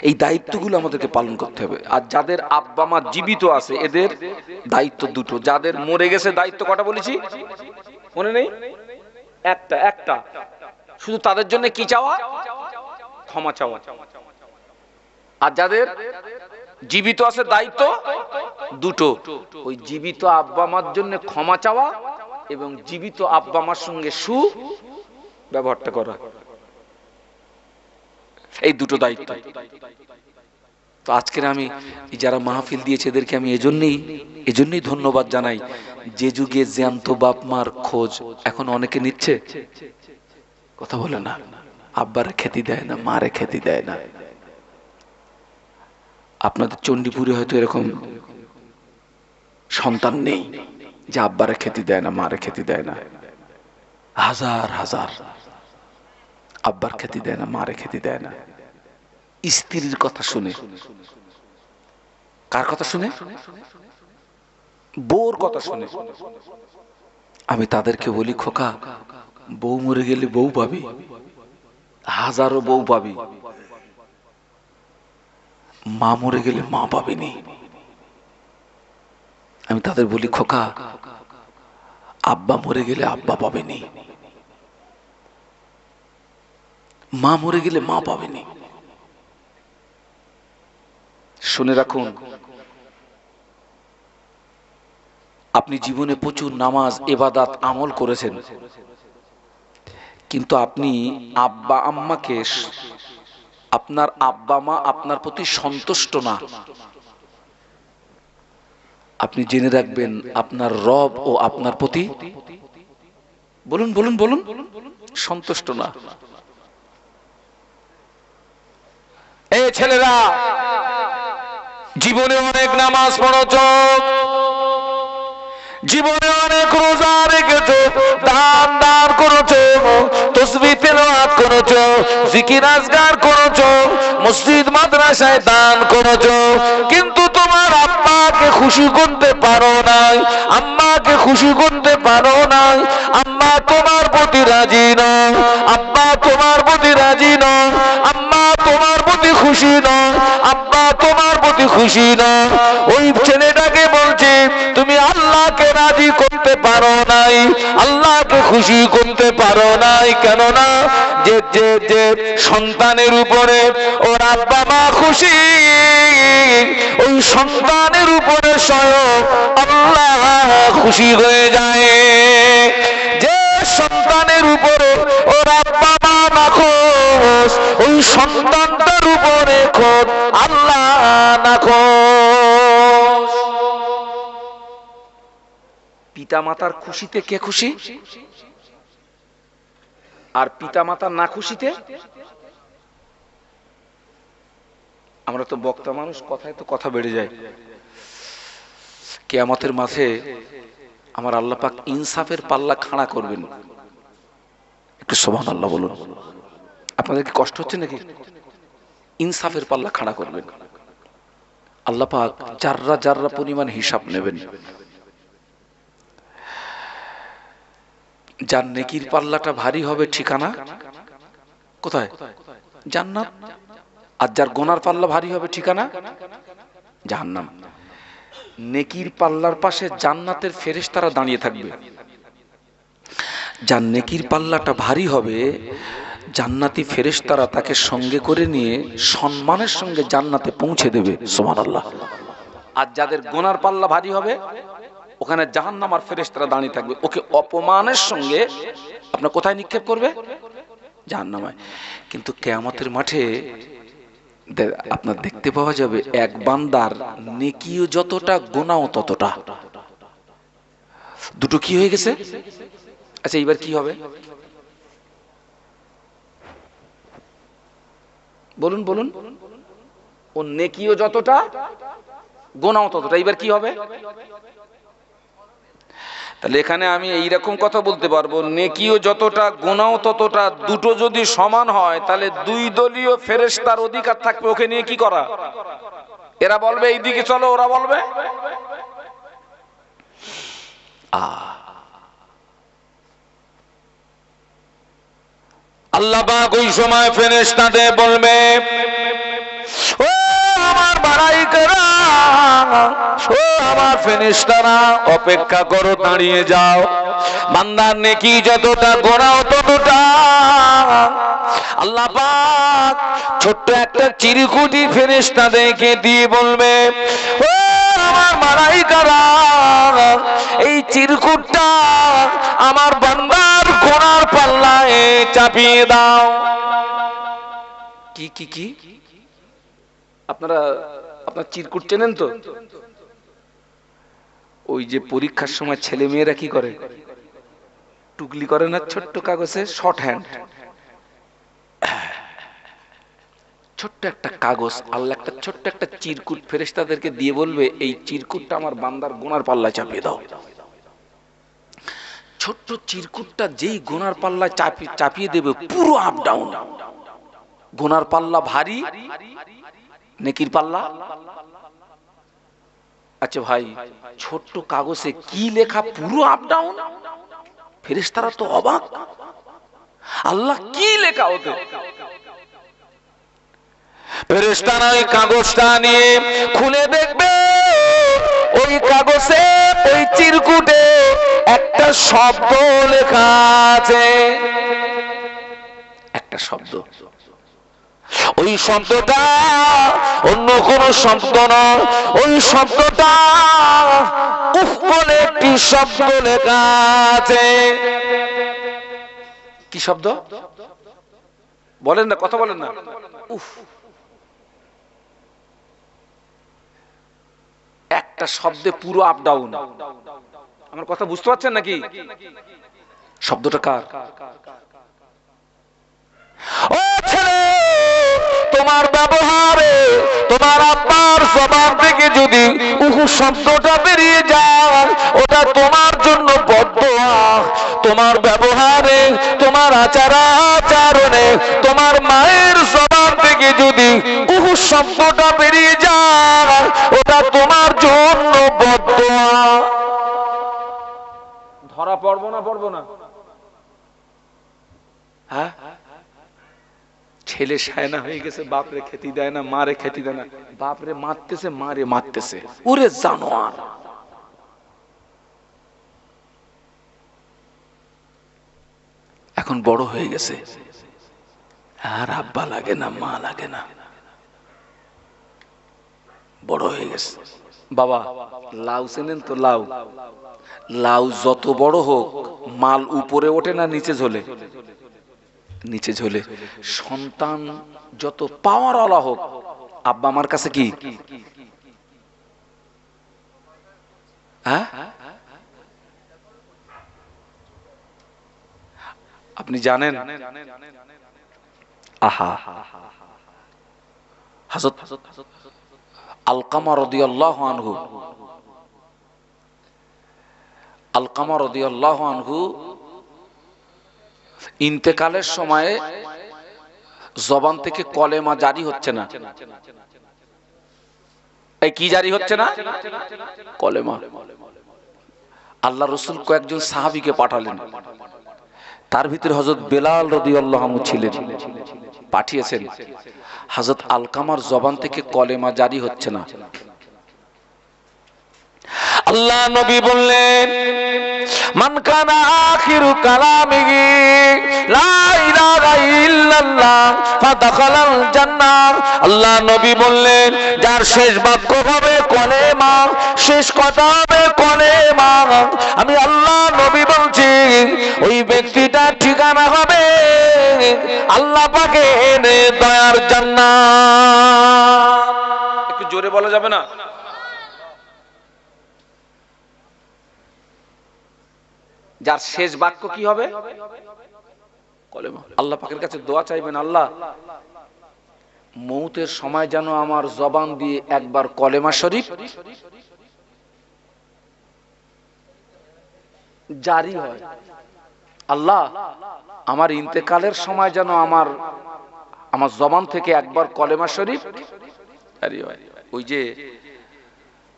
এই দায়িত্বগুলো আমাদেরকে পালন করতে হবে। আর যাদের আব্বা মা জীবিত আছে এদের দায়িত্ব দুটো, যাদের মরে গেছে দায়িত্ব কটা বলেছি মনে নেই? একটা একটা। শুধু তাদের জন্য কি চাওয়া? ক্ষমা চাওয়া। আর যাদের জীবিত আছে দায়িত্ব দুটো, ওই জীবিত আব্বা মার জন্য ক্ষমা চাওয়া এবং জীবিত আব্বা মার সঙ্গে ব্যবহারটা করা, এই দুটো দায়িত্ব। তো আজকের আমি যারা মাহফিল দিয়েছে এদেরকে আমি এজন্যই ধন্যবাদ জানাই। যে যুগে জ্যান্ত বাপ মার খোঁজ এখন অনেকে নিচ্ছে, কথা বলে না, আব্বারে খেতে দেয় না, মারে খেতে দেয় না। আপনাদের চণ্ডীপুরে হয়তো এরকম সন্তান নেই যে আব্বারে খেতে দেয় না, মারে খেতে দেয় না। হাজার হাজার আব্বার খেতে দেয় না, মারে খেতে দেয় না। স্ত্রীর কথা শুনে, কার কথা শুনে? বউর কথা শুনে। আমি তাদেরকে বলি, খোকা, বউ মরে গেলে বউ পাবি, হাজারো বউ পাবি, মা মরে গেলে মা পাবিনি। আমি তাদের বলি, খোকা, আব্বা মরে গেলে আব্বা পাবেনি, মা মরে গেলে মা পাবেনি। শুনে রাখুন, আপনি জীবনে প্রচুর নামাজ ইবাদত আমল করেছেন, কিন্তু আপনি আব্বা আম্মাকে, আপনার আব্বা মা আপনার প্রতি সন্তুষ্ট না। আপনি জেনে রাখবেন আপনার রব ও আপনার প্রতি, বলুন বলুন বলুন, সন্তুষ্ট না। এই ছেলেরা, জীবনে অনেক নামাজ পড়েছ, জীবনে অনেক রোজা রেখেছো, দান করেছো, তাসবিহ তেলাওয়াত করেছো, জিকির আজকার করেছো, মসজিদ মাদ্রাসায় দান করেছো, কিন্তু তোমার আব্বাকে খুশি করতে পারো নাই, আম্মাকে খুশি করতে পারো নাই। আম্মা তোমার প্রতি রাজি নয়, আব্বা তোমার প্রতি রাজি নয়, আম্মা তোমার প্রতি খুশি নয়, আব্বা তোমার প্রতি খুশি নয়। ওই ছেলেটাকে বলছে, তুমি আল্লাহকে রাজি করতে পারো নাই, আল্লাহকে খুশি করতে পারো নাই। কেননা যে যে যে সন্তানের উপরে ওর আব্বা মা খুশি, ওই সন্তানের উপরে স্বয়ং আল্লাহ খুশি হয়ে যায়। যে সন্তানের উপরে ওর আব্বা মা নাখোশ, ওই সন্তানটার উপরে খোদ আল্লাহ নাখোশ। পিতা মাতার খুশিতে কে খুশি? আর পিতা মাতার না খুশিতে? আমরা তো বক্তা মানুষ, কথায় তো কথা বেড়ে যায়। কিয়ামতের মাঠে আমার আল্লাহ পাক ইনসাফের পাল্লা খাড়া করবেন। একটু সুবহানাল্লাহ বলুন। আপনাদের কি কষ্ট হচ্ছে নাকি? ইনসাফের পাল্লা খাড়া করবেন আল্লাহ পাক, জাররা জাররা পরিমাণ হিসাব নেবেন। যার নেকির পাল্লাটা ভারী হবে ঠিকানা কোথায়? জান্নাত। আর যার গুনার পাল্লা ভারী হবে ঠিকানা জাহান্নাম। নেকির পাল্লার পাশে জান্নাতের ফেরেশতারা দাঁড়িয়ে থাকবে। যার নেকির পাল্লাটা ভারী হবে, জান্নাতি ফেরেশতারা তাকে সঙ্গে করে নিয়ে সম্মানের সঙ্গে জান্নাতে পৌঁছে দেবে। সুবহানাল্লাহ। আর যাদের গুনার পাল্লা ভারী হবে, ওখানে জাহান্নাম আর ফেরেশতারা দাঁড়িয়ে থাকবে, ওকে অপমানের সঙ্গে আপনার কোথায় নিক্ষেপ করবে? জাহান্নামে। কিন্তু কিয়ামতের মাঠে আপনার দেখতে পাওয়া যাবে এক বান্দার নেকিও যতটা, গুনাহও ততটা। দুটো কি হয়ে গেছে? আচ্ছা, এবার কি হবে বলুন বলুন। ও নেকিও যতটা, গুনাহও ততটা। এবার কি হবে? তাহলে এখানে আমি এইরকম কথা বলতে পারবো, নেকিও যতটা, গুনাহও ততটা, দুটো যদি সমান হয় তাহলে দুই দলীয় ফেরেশতার অধিকার থাকবে ওকে নিয়ে কি করা। এরা বলবে এইদিকে চলো, ওরা বলবে আল্লাহ পাক ওই সময় ফেরেশতাদের বলবে, মালাইকারা, ও আমার ফেরেশতারা, অপেক্ষা করো, দাঁড়িয়ে যাও। বান্দার নেকি যতটা গোনাও ততটা। আল্লাহ পাক ছোট্ট একটা চিরকুটি ফেরেশতাদেরকে দিয়ে বলবে, ও আমার মালাইকারা, এই চিরকুটটা আমার বান্দার গোনার পাল্লায় চাপিয়ে দাও। কি কি কি আপনারা আপনার চিরকুট চেনেন তো? ওই যে পরীক্ষার সময় ছেলে মেয়েরা কি করে, টুকলি করে না ছোট্ট কাগজে, শর্ট হ্যান্ড, ছোট্ট একটা কাগজ, আল্লাহ একটা ছোট্ট একটা চিরকুট ফেরেশতাদেরকে দিয়ে বলবে, এই চিরকুটটা আমার বান্দার গোনার পাল্লায় চাপিয়ে দাও। ছোট্ট চিরকুটটা যেই গোনার পাল্লায় চাপিয়ে দেবে, পুরো আপ ডাউন, গোনার পাল্লা ভারী, নেকির পাল্লা। আচ্ছা ভাই, ছোট্ট কাগজে কি লেখা, পুরো আপ ডাউন। ফেরেশতারা তো অবাক, আল্লাহ কি লেখা ওতে? ফেরেশতারা ওই কাগজটা নিয়ে খুলে দেখবে, ওই কাগজে, ওই চিরকুটে একটা শব্দ লেখা আছে, একটা শব্দ। ওই শব্দটা অন্য কোন শব্দ নয়, ওই শব্দটা উফ বলে একটি শব্দ লেখা আছে। কি শব্দ বলেন না, কথা বলেন না। উফ, একটা শব্দে পুরো আপ ডাউন। আমার কথা বুঝতে পারছেন নাকি? শব্দটা কার? ও ছেলে, তোমার ব্যবহারে, তোমার আব্বার জবান থেকে যদি উহু শব্দটা বেরিয়ে যায়, ওটা তোমার জন্য বদদোয়া। তোমার ব্যবহারে, তোমার আচারে, তোমার মায়ের জবান থেকে যদি উহু শব্দটা বেরিয়ে যায়, ওটা তোমার জন্য বদদোয়া। ধরা পড়বো না, পড়বো না? হ্যাঁ, ছেলে শায়না হয়ে গেছে, বাপরে খেতে দেয় না, মারে খেতে দেয় না, বাপরে মারতেছে, মারে মারতেছে, ওরে জানোয়ার। এখন বড় হয়ে গেছে, আর আব্বা লাগে না, মা লাগে না, বড় হয়ে গেছে। বাবা, লাউ চেনেন তো? লাউ, লাউ যত বড় হোক, মাল উপরে ওঠে না নিচে ঝোলে? নিচে ঝোলে। সন্তান যত পাওয়ারওয়ালা হোক, আব্বা আমার কাছে কি? হ্যাঁ, আপনি জানেন? আহা, হযরত আলকামা রাদিয়াল্লাহু আনহু, আলকামা রাদিয়াল্লাহু আনহু ইন্তেকালের সময়ে জবান থেকে কলেমা জারি হচ্ছে না। এই কি জারি হচ্ছে না? কলেমা। আল্লাহ রাসূল কয়েকজন সাহাবীকে পাঠালেন, তার ভিতরে হযরত বেলাল রাদিয়াল্লাহু আনহু ছিলেন। পাঠিয়েছেন, হযরত আলকামার জবান থেকে কলেমা জারি হচ্ছে না। আল্লাহ নবী বললেন, মান কানা আখিরু কালামিহি লা ইলাহা ইল্লাল্লাহ ফাদাখালাল জান্নাহ। আল্লাহ নবী বললেন, যার শেষ বাক্য হবে কলেমা, শেষ কথা হবে কলেমা, আমি আল্লাহ নবী বলছি, ওই ব্যক্তিটার ঠিকানা হবে আল্লাহ পাকের দয়ার জান্নাত। একটু জোরে বলা যাবে না? যার শেষ বাক্য কি হবে? কলেমা। আল্লাহ পাকের কাছে দোয়া চাইবেন, আল্লাহ মৌতের সময় যেন আমার জবান দিয়ে একবার কলেমা শরীফ জারি হয়। আল্লাহ আমার ইন্তেকালের সময় যেন আমার জবান থেকে একবার কলেমা শরীফ জারি হয়। ওই যে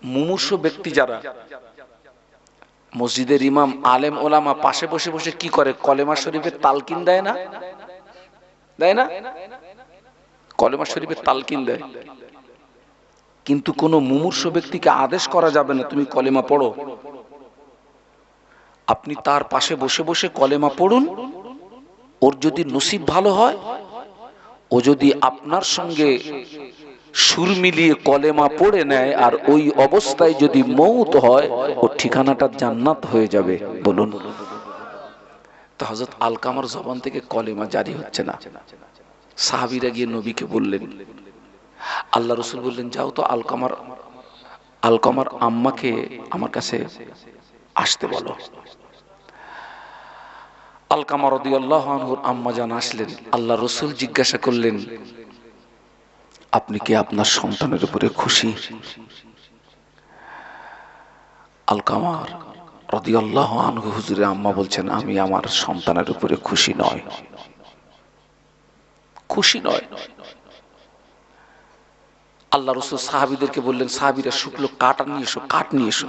মুমূর্ষু ব্যক্তি যারা, মসজিদের ইমাম আলেম ওলামা পাশে বসে বসে কি করে? কলেমা শরীফের তালকিন দেয় না? দেয় না? কলেমা শরীফের তালকিন দেয়। কিন্তু কোনো মুমূর্ষু ব্যক্তিকে আদেশ করা যাবে না তুমি কলেমা পড়ো। আপনি তার পাশে বসে বসে কলেমা পড়ুন, ওর যদি নসিব ভালো হয়, ও যদি আপনার সঙ্গে সুর মিলিয়ে কলেমা পড়ে নেয় আর ওই অবস্থায় যদি মৌত হয়, ওর ঠিকানাটা জান্নাত হয়ে যাবে। বলুন। তো হযরত আলকামার জবান থেকে কলেমা জারি হচ্ছে না। সাহাবীরা গিয়ে নবীকে বললেন, আল্লাহ রাসূল বললেন, যাও তো আলকামার আম্মাকে আমার কাছে আসতে বলো। আলকামা রাদিয়াল্লাহু আনহুর আম্মা জান আসলেন। আল্লাহ রাসূল জিজ্ঞাসা করলেন, আপনি কি আপনার সন্তানের উপরে খুশি? আলকামা রাদিয়াল্লাহু আনহু হুজুরের আম্মা বলছেন, আমি আমার সন্তানের উপরে খুশি নয়, খুশি নয়। আল্লাহ রাসূল সাহাবীদেরকে বললেন, সাহাবীরা শুকলো কাঠ নিয়ে এসো, কাঠ নিয়ে এসো,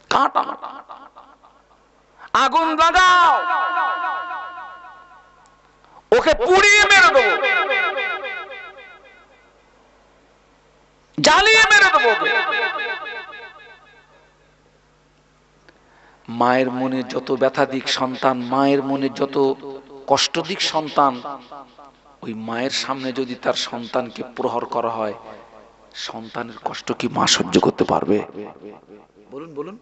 কাঠ আনো, আগুন লাগাও, ওকে পুড়িয়ে মেরে দেবো, জ্বালিয়ে মেরে দেবো। মায়ের মনে যত ব্যথা দিক সন্তান, মায়ের মনে যত কষ্ট দিক সন্তান, ওই মায়ের সামনে যদি তার সন্তানকে প্রহার করা হয়, সন্তানের কষ্ট কি মা সহ্য করতে পারবে? বলুন বলুন।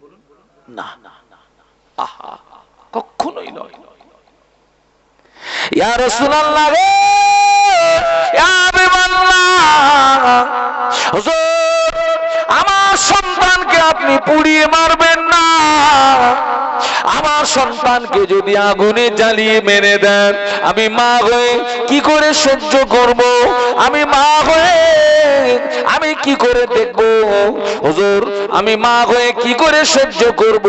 না, আহা, কখনোই নয়। ইয়া রাসূলুল্লাহ রে, ইয়া হাবিবাল্লাহ, হুজুর আমার সন্তানকে আপনি পুড়িয়ে মারবেন না। আমার সন্তানকে যদি আগুনে জ্বালিয়ে মেরে দেন, আমি মা হয়ে কি করে সহ্য করব? আমি মা হয়ে আমি কি করে দেখব? হুজুর আমি মা হয়ে কি করে সহ্য করব?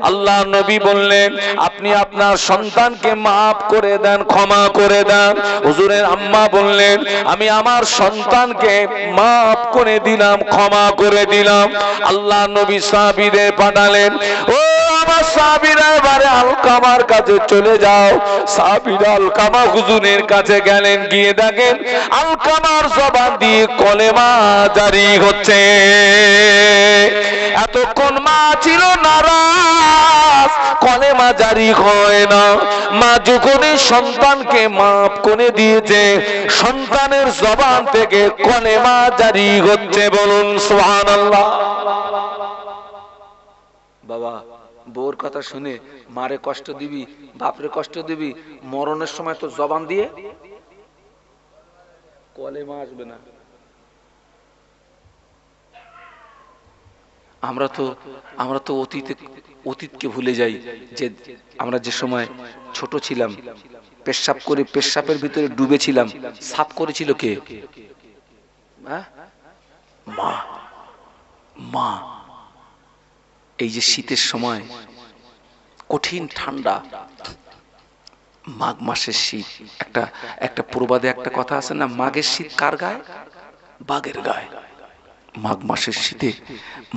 আল্লাহ নবী বললেন, আপনি আপনার সন্তানকে মাফ করে দেন, ক্ষমা করে দেন। হুজুরের আম্মা বললেন, আমি আমার সন্তানকে মাফ করে দিলাম, ক্ষমা করে দিলাম। আল্লাহ নবী সাহাবীদের পাঠালেন, ও আমার সাহাবীরা এবারে আলকামার কাছে চলে যাও। সাহাবীরা আলকামা হুজুরের কাছে গেলেন, গিয়ে দেখেন আলকামার জবান দিয়ে কলেমা জারি হচ্ছে। এতক্ষণ মা ছিল নারাজ, কলেমা জারি হয় না। মা যখন সন্তানকে মাফ করে দিয়েছে, সন্তানের জবান থেকে কলেমা জারি হচ্ছে। বলুন সুবহানাল্লাহ। বাবা বউর কথা শুনে মারে কষ্ট দিবি, বাপরে কষ্ট দিবি, মরণের সময় তো জবান দিয়ে কলেমা আসবে না। আমরা তো অতীতকে ভুলে যাই, যে আমরা যে সময় ছোট ছিলাম, পেশাব করে পেশাবের ভিতরে ডুবেছিলাম, সাফ করেছিল কে? মা। মা। এই যে শীতের সময় কঠিন ঠান্ডা, মাঘ মাসের শীত, একটা প্রবাদে একটা কথা আছে না, মাঘের শীত কার গায়ে? বাঘের গায়ে। মাঘ মাসের শীতে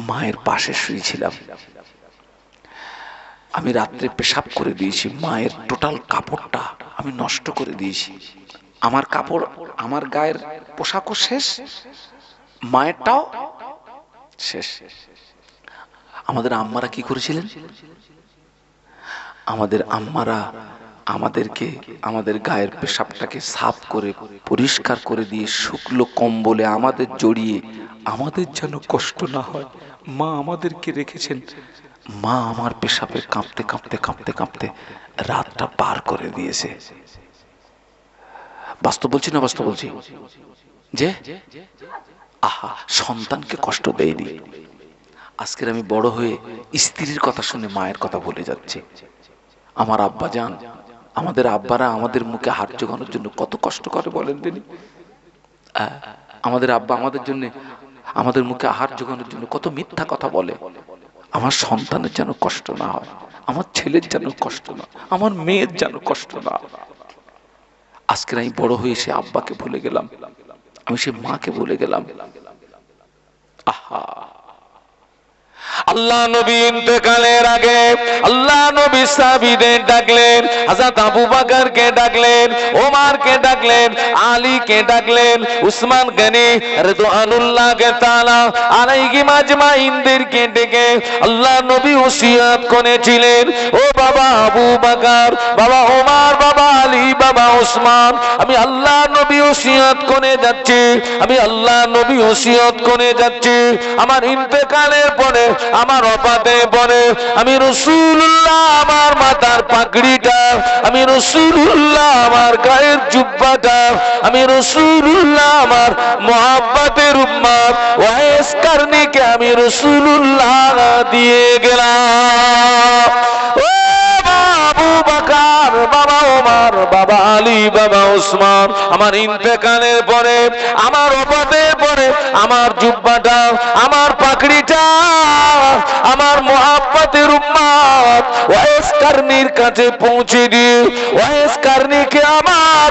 মায়ের পাশে শুয়েছিলাম। আমি রাত্রে পেশাব করে দিয়েছি, মায়ের টোটাল কাপড়টা আমি নষ্ট করে দিয়েছি। আমার কাপড়, আমার গায়ের পোশাকও শেষ, মায়েরটাও শেষ। আমাদের আম্মারা কি করেছিলেন? আমাদের আম্মারা আমাদেরকে আমাদের গায়ের পেশাবটাকে সাফ করে পরিষ্কার করে দিয়ে শুকনো কম্বলে আমাদের জড়িয়ে, আমাদের যেন কষ্ট না হয়, মা আমাদেরকে রেখেছেন। মা আমার পেশাবে কাঁপতে কাঁপতে কাঁপতে কাঁপতে রাতটা পার করে দিয়েছে। বাস্তব বলছি না বাস্তব বলছি? যে আহা, সন্তানকে কষ্ট দেয়নি। আজকের আমি বড় হয়ে স্ত্রীর কথা শুনে মায়ের কথা ভুলে যাচ্ছি। আমার আব্বা জান, আমাদের আব্বারা আমাদের মুখে হাত জোগানোর জন্য কত কষ্ট করে বলেন তিনি। আমাদের আব্বা আমাদের জন্য, আমাদের মুখে আহার জোগানোর জন্য কত মিথ্যা কথা বলে। আমার সন্তানের যেন কষ্ট না হয়, আমার ছেলের যেন কষ্ট না, আমার মেয়ের যেন কষ্ট না। আজকের আমি বড় হয়ে সে আব্বাকে ভুলে গেলাম, আমি সে মাকে ভুলে গেলাম। আহা, আল্লাহ নবী ইন্তেকালের আগে আল্লাহ নবী সাহাবীদের ডাকলেন, হযরত আবু বকরকে ডাকলেন, ওমরকে ডাকলেন, আলীকে ডাকলেন, উসমান গনি রাদিয়াল্লাহু তাআলা আলাইহিম আজমাইনদেরকে ডেকে আল্লাহ নবী ওসিয়ত করেছিলেন, ও বাবা আবু বকর, বাবা ওমর, বাবা আলী, বাবা উসমান, আমি আল্লাহ নবী ওসিয়ত করে যাচ্ছি, আমি আল্লাহ নবী ওসিয়ত করে যাচ্ছি, আমার ইন্তেকালের পরে, আমার ওফাতের পরে আমি রাসূলুল্লাহ আমার মাথার পাগড়িটা, আমি রাসূলুল্লাহ আমার গায়ের জুব্বাটা, আমি রাসূলুল্লাহ আমার মুহাব্বতের উম্মত ওয়াইস কারনীকে আমি রাসূলুল্লাহ দিয়ে গেলাম। ও আবু বকর, বাবা ওমর, বাবা আলী, বাবা উসমান, আমার ইন্তেকালের পরে, আমার ওফাতের পরে আমার জুব্বাটা, আমার পাগড়িটা, আমার মুহাব্বতের উম্মত ওয়াইস কারনীর কাছে পৌঁছে দিয়ে ওয়াইস কারনীকে আমার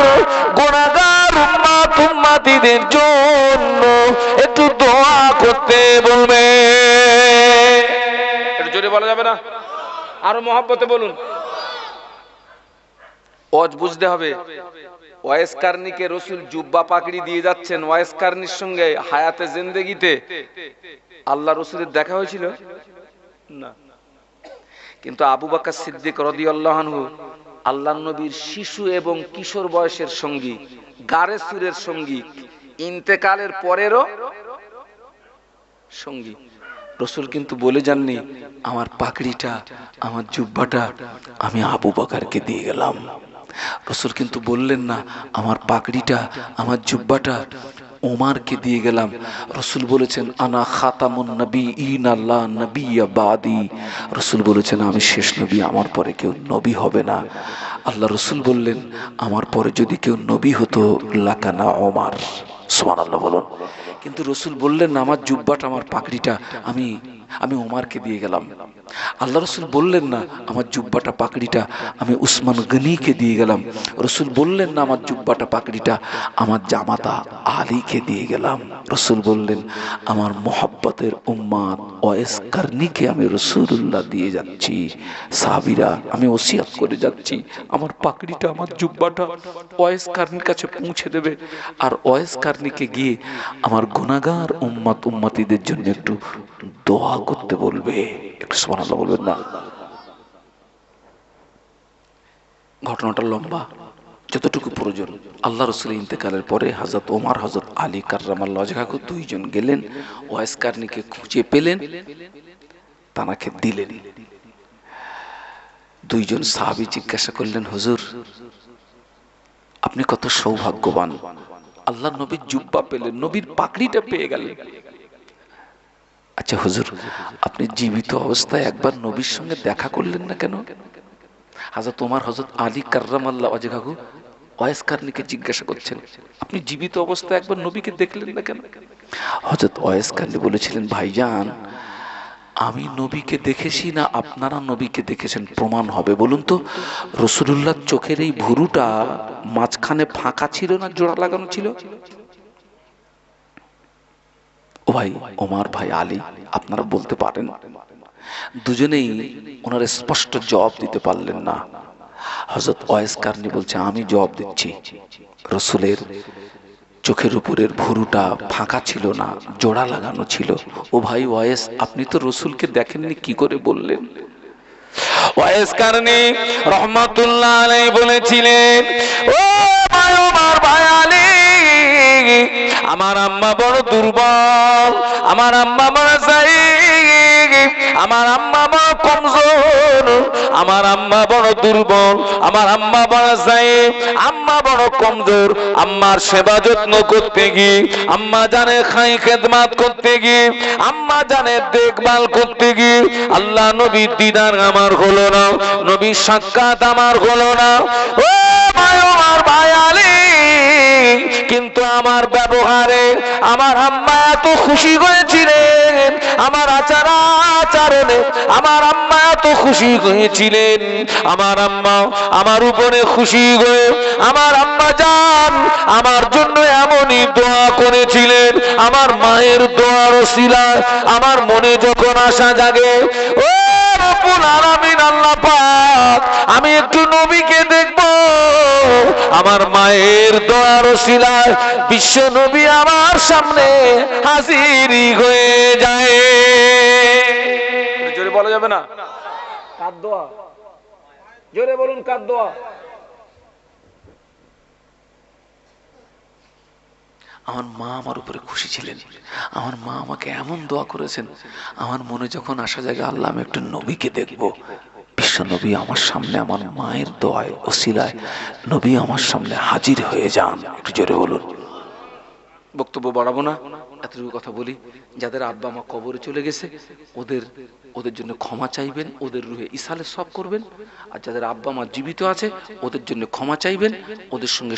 গুনাহগার উম্মত উম্মতিদের জন্য একটু দোয়া করতে বলবে। একটু জোরে বলা যাবে না? আরো মহব্বতে বলুন। ওয়াজ বুঝতে হবে। ওয়াইস কারনীকে রাসূল জুব্বা পাগড়ি দিয়ে যাচ্ছেন। ওয়াইস কারনীর সঙ্গে হায়াতে জিন্দেগিতে আল্লাহ রাসূলের দেখা হয়েছিল না, কিন্তু আবু বকর সিদ্দিক রাদিয়াল্লাহু আনহু আল্লাহর নবীর শিশু এবং কিশোর বয়সের সঙ্গী, গারে সুরের সঙ্গী, ইন্তেকালের পরেরও সঙ্গী। রাসূল কিন্তু বলে যাননি আমার পাগড়িটা, আমার জুব্বাটা আমি আবু বকরকে দিয়ে গেলাম। রাসূল কিন্তু বললেন না আমার পাগড়িটা, আমার জুব্বাটা ওমরকে দিয়ে গেলাম। রাসূল বলেছেন আনা খাতামুন নবিয়্যিন লা নবিয়্যা বাদি। রাসূল বলেছেন আমি শেষ নবী, আমার পরে কেউ নবী হবে না। আল্লাহ রাসূল বললেন আমার পরে যদি কেউ নবী হতো লাকানা ওমর। সুবহানাল্লাহ বলুন। কিন্তু রাসূল বললেন না আমার জুব্বাটা, আমার পাগড়িটা আমি ওমরকে দিয়ে গেলাম। আল্লাহ রাসূল বললেন না আমার জুব্বাটা পাগড়িটা আমি উসমান গনিকে দিয়ে গেলাম। রাসূল বললেন না আমার জুব্বাটা পাগড়িটা আমার জামাতা আলীকে দিয়ে গেলাম। রাসূল বললেন আমার মুহাব্বতের উম্মত ওয়াইস কারনীকে আমি রাসূলুল্লাহ দিয়ে যাচ্ছি। সাহাবীরা আমি ওসিয়ত করে যাচ্ছি আমার পাগড়িটা, আমার জুব্বাটা ওয়াইস কারনীর কাছে পৌঁছে দেবে, আর ওয়াইস কারনীকে গিয়ে আমার গুনাহগার উম্মত উম্মতিদের জন্য একটু দোয়া করতে বলবে। একটু সুবহানাল্লাহ বলবেন না? ঘটনাটা লম্বা, যতটুকু প্রয়োজন। আল্লাহ রাসূলের ইন্তেকালের পরে হযরত ওমর, হযরত আলী কাররামাল্লাহু ওয়াজহাহু দুইজন গেলেন, ওয়াইস কারনীকে খুঁজে পেলেন, তানাকে দিলেন। দুইজন সাহাবী জিজ্ঞাসা করলেন হুজুর আপনি কত সৌভাগ্যবান, আল্লাহর নবীর জুব্বা পেলেন, নবীর পাগড়িটা পেয়ে গেলেন। আচ্ছা হুজুর আপনি জীবিত অবস্থায় একবার নবীর সঙ্গে দেখা করলেন না কেন? হযরত ওমর, হযরত আলী কাররামাল্লাহু ওয়াজহাহু ওয়াইস কারনীকে জিজ্ঞাসা করছেন আপনি জীবিত অবস্থায় একবার নবীকে দেখলেন না কেন? হযরত ওয়াইস কারনী বলেছিলেন ভাইজান আমি নবীকে দেখেছি না আপনারা নবীকে দেখেছেন প্রমাণ হবে? বলুন তো রাসূলুল্লাহর চোখের এই ভুরুটা মাঝখানে ফাঁকা ছিল না জোড়া লাগানো ছিল? ও ভাই ওমর, ভাই আলী, আপনারা বলতে পারেন? দুজনেই ওনার স্পষ্ট জবাব দিতে পারলেন না। হযরত ওয়াইস কারনী বলছে আমি জবাব দিচ্ছি, রাসূলের চোখের উপরের ভুরুটা ফাঁকা ছিল না, জোড়া লাগানো ছিল। ও ভাই ওয়াইস আপনি তো রাসূলকে দেখেননি, কি করে বললেন? ওয়াইস কারনী রাহমাতুল্লাহ আলাইহি বলেছিলেন ও ভাই ওমর, ভাই আলী, আমার আম্মা বড় দুর্বল, আমার আম্মা বড় যায়ীফ, আমার আম্মা বড় কমজোর, আমার আম্মা বড় দুর্বল, আমার আম্মা বড় যায়ীফ, আম্মা বড় কমজোর। আম্মার সেবা যত্ন করতে গিয়ে, আম্মা জানে খাই খেদমত করতে গিয়ে, আম্মা জানে দেখভাল করতে গিয়ে আল্লাহ নবীর দিদার আমার হলো না, নবীর সাক্ষাৎ আমার হলো না। ও ভাই ওমর, ভাই আলী, কিন্তু আমার ব্যবহারে আমার আম্মা এত খুশি হয়েছিলেন, আমার আচার আচরণে আমার আম্মা এত খুশি হয়েছিলেন, আমার আম্মা আমার উপরে খুশি হয়ে আমার আম্মা জান আমার জন্য এমনই দোয়া করেছিলেন। আমার মায়ের দোয়ার ওসিলায় আমার মনে যখন আশা জাগে, ও রব্বুল আলামিন আল্লাহ পাক আমি একটু নবীকে দেখব, আমার মায়ের দোয়ার ওসিলায় বিশ্ব নবী আমার সামনে হাজিরি হয়ে যায়। জোরে বলা যাবে না? কার দোয়া? জোরে বলুন কার দোয়া? আমার মা আমার উপরে খুশি ছিলেন, আমার মা আমাকে এমন দোয়া করেছেন, আমার মনে যখন আসা জায়গা আল্লাহ আমি একটু নবীকে দেখবো, বিশ্ব নবী আমার সামনে আমার মায়ের দোয়ায় ওসিলায় নবী আমার সামনে হাজির হয়ে যান। একটু জোরে বলুন। বক্তব্য বাড়াবো না, এতটুকু কথা বলি, যাদের আব্বা মা কবরে চলে গেছে ওদের জন্য ক্ষমা চাইবেন, ওদের রুহে ইসালে সব করবেন। আর যাদের আব্বা মা জীবিত আছে ওদের জন্য ক্ষমা চাইবেন, ওদের সঙ্গে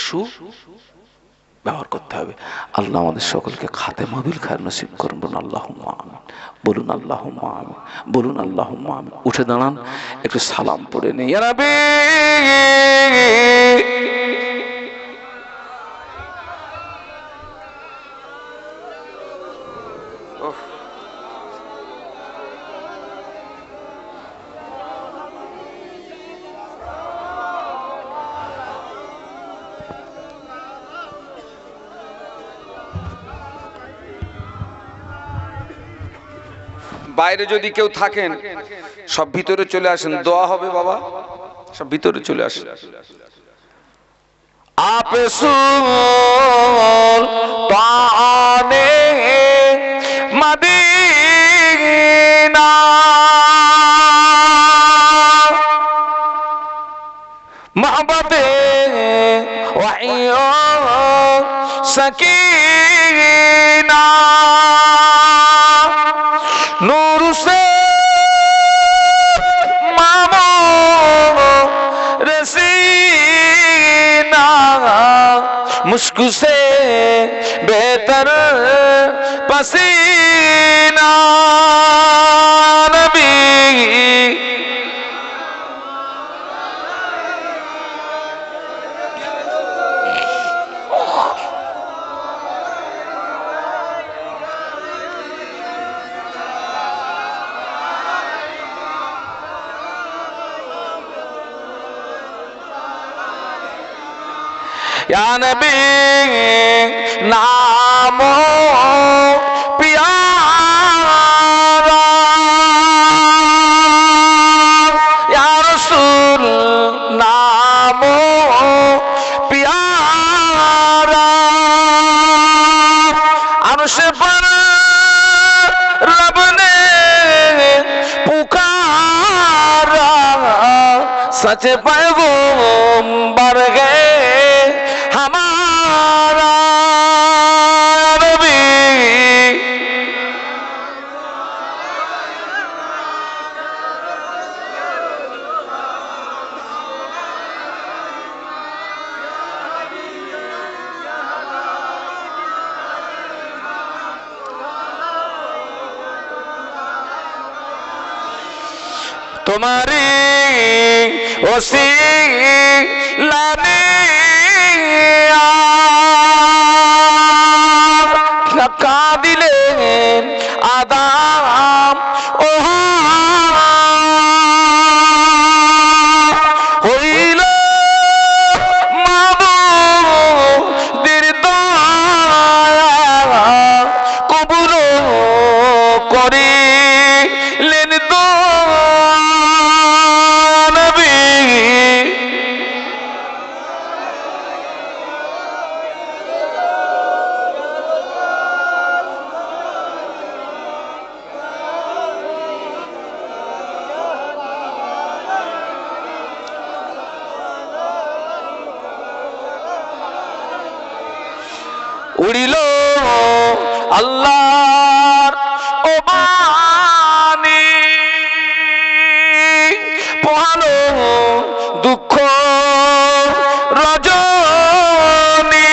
ব্যবহার করতে হবে। আল্লাহ আমাদের সকলকে খাতেমা বিল খায়র নসিব করুন। বলুন আল্লাহুম্মা আমিন, বলুন আল্লাহুম্মা আমিন, বলুন আল্লাহুম্মা আমিন। উঠে দাঁড়ান, একটু সালাম পড়ে নেই। ইয়া রাব্বি বাইরে যদি কেউ থাকেন সব ভিতরে চলে আসেন, দোয়া হবে বাবা, সব ভিতরে চলে আসেন। আপে সুলতানে মদিনা মোহব্বতে ওয়াইও সकीना नूर से मामो रसीना मुश्क से बेहतर पसीना नबी या नबी नामो प्यारा या रसूल नामो प्यारा अर्श पर रब ने पुकारा सच पैगंबर गए हमारा नबी तुम्हारी वसीला ने लका दिलेन आदाम ओह হইল মাবুদের দয়া কবুল করিলেন নবী উড়িল আল্লাহর ও বাণী পোহালো দুঃখ রজনী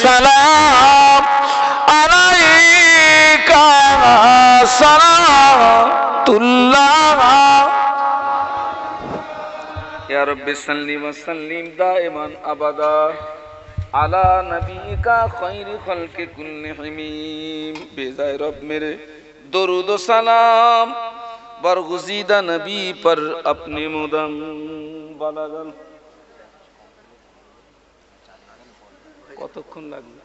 সালাম আলাইকা সালাতুল্লাহ ইয়া রাব্বি সাল্লি ওয়া সাল্লিম দাইমান আবাদা আলা নবিকা খায়রি খালকি কুল্লিহিম বেজায় রব মেরে দরুদ ও সালাম বরগুজিদা নবী पर अपने मुदम বালাগাল। কতক্ষণ লাগবে?